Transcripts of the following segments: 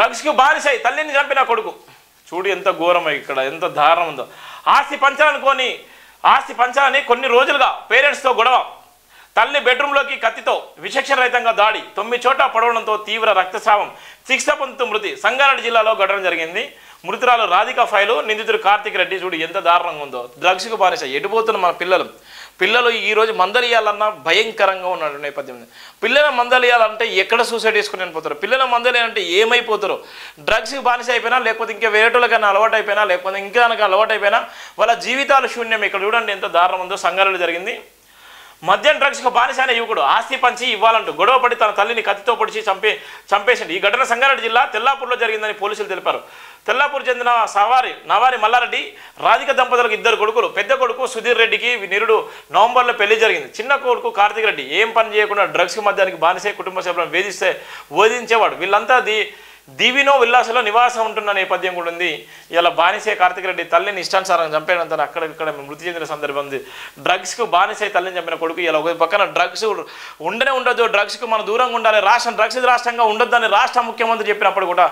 డ్రగ్స్కి బానిసై తల్లిని చంపిన కొడుకు. చూడు ఎంత ఘోరమో, ఇక్కడ ఎంత దారుణం ఉందో. ఆస్తి పంచాలని కొన్ని రోజులుగా పేరెంట్స్తో గొడవ, తల్లి బెడ్రూమ్లోకి కత్తితో విచక్షణ రహితంగా దాడి, 9 చోట్ల పడవడంతో తీవ్ర రక్తస్రావం, చికిత్స పొందుతూ మృతి. సంగారెడ్డి జిల్లాలో ఘటన జరిగింది. మృతురాలు రాధికా ఫైలు, నిందితుడు కార్తిక్ రెడ్డి. చూడు ఎంత దారుణంగా ఉందో. డ్రగ్స్కి బానిస ఎటుపోతున్న మన పిల్లలు ఈరోజు మందలియాలన్నా భయంకరంగా ఉన్న నేపథ్యం. పిల్లల మందలియాలంటే ఎక్కడ సూసైడ్ చేసుకుని వెళ్ళిపోతారు, పిల్లల మందలియాలంటే ఏమైపోతారు. డ్రగ్స్కి బానిస అయిపోయినా, లేకపోతే ఇంకా వేరేటోళ్ళకన్నా అలవాటు అయిపోయినా, లేకపోతే ఇంకా అలవాటు అయిపోయినా వాళ్ళ జీవితాలు శూన్యం. ఇక్కడ చూడండి ఎంత దారుణం ఉందో. సంగారెడ్డి జరిగింది. మద్యం డ్రగ్స్కు బానిస అయిన యువకుడు ఆస్తి పంచి ఇవ్వాలంటూ గొడవపడి తన తల్లిని కత్తితో పొడిచి చంపేసింది. ఈ ఘటన సంగారెడ్డి జిల్లా తెల్లాపూర్లో జరిగిందని పోలీసులు తెలిపారు. తెల్లాపూర్ చెందిన నవారి మల్లారెడ్డి రాధిక దంపతులకు 2 కొడుకులు. పెద్ద కొడుకు సుధీర్ రెడ్డికి నిరుడు నవంబర్లో పెళ్లి జరిగింది. చిన్న కొడుకు కార్తిక్ రెడ్డి ఏం పని చేయకుండా డ్రగ్స్కి మద్యానికి బానిసే కుటుంబ సభ్యులను వేధించేవాడు. వీళ్ళంతా దివినో విల్లాసలో నివాసం ఉంటున్న నేపథ్యం కూడా ఉంది. ఇలా బానిసే కార్తిక్ రెడ్డి తల్లిని ఇష్టానుసారంగా చంపేయడంతో ఇక్కడ మృతి చెందిన సందర్భం ఉంది. డ్రగ్స్కు బానిసే తల్లిని చంపిన కొడుకు. ఇలా ఒక పక్కన డ్రగ్స్ ఉండదు, డ్రగ్స్కు మనం దూరంగా ఉండాలి, డ్రగ్స్ రాష్ట్రంగా ఉండొద్దని రాష్ట్ర ముఖ్యమంత్రి చెప్పినప్పుడు కూడా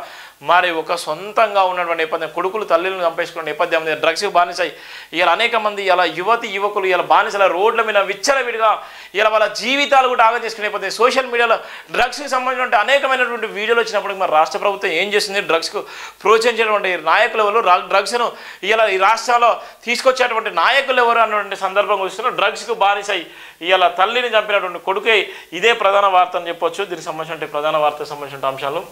మరి ఒక సొంతంగా ఉన్నటువంటి నేపథ్యం కొడుకులు తల్లిని చంపేసుకున్న నేపథ్యం డ్రగ్స్కి బానిసై ఇలా అనేక మంది ఇలా యువకులు ఇలా బానిసల రోడ్ల మీద విచ్చలవిడిగా ఇలా వాళ్ళ జీవితాలు కూడా ఆగం చేసుకునే నేపథ్యం. సోషల్ మీడియాలో డ్రగ్స్కి సంబంధించిన అనేకమైనటువంటి వీడియోలు వచ్చినప్పుడు మరి రాష్ట్ర ప్రభుత్వం ఏం చేస్తుంది, డ్రగ్స్కు ప్రోత్సహించేటువంటి నాయకులు ఎవరు, డ్రగ్స్ను ఇలా ఈ రాష్ట్రాల్లో తీసుకొచ్చేటువంటి నాయకులు ఎవరు అన్నటువంటి సందర్భం చూస్తున్నారు. డ్రగ్స్కు బానిసై ఇలా తల్లిని చంపినటువంటి కొడుకే ఇదే ప్రధాన వార్త అని చెప్పొచ్చు. దీనికి సంబంధించిన ప్రధాన వార్తకు సంబంధించిన అంశాలు.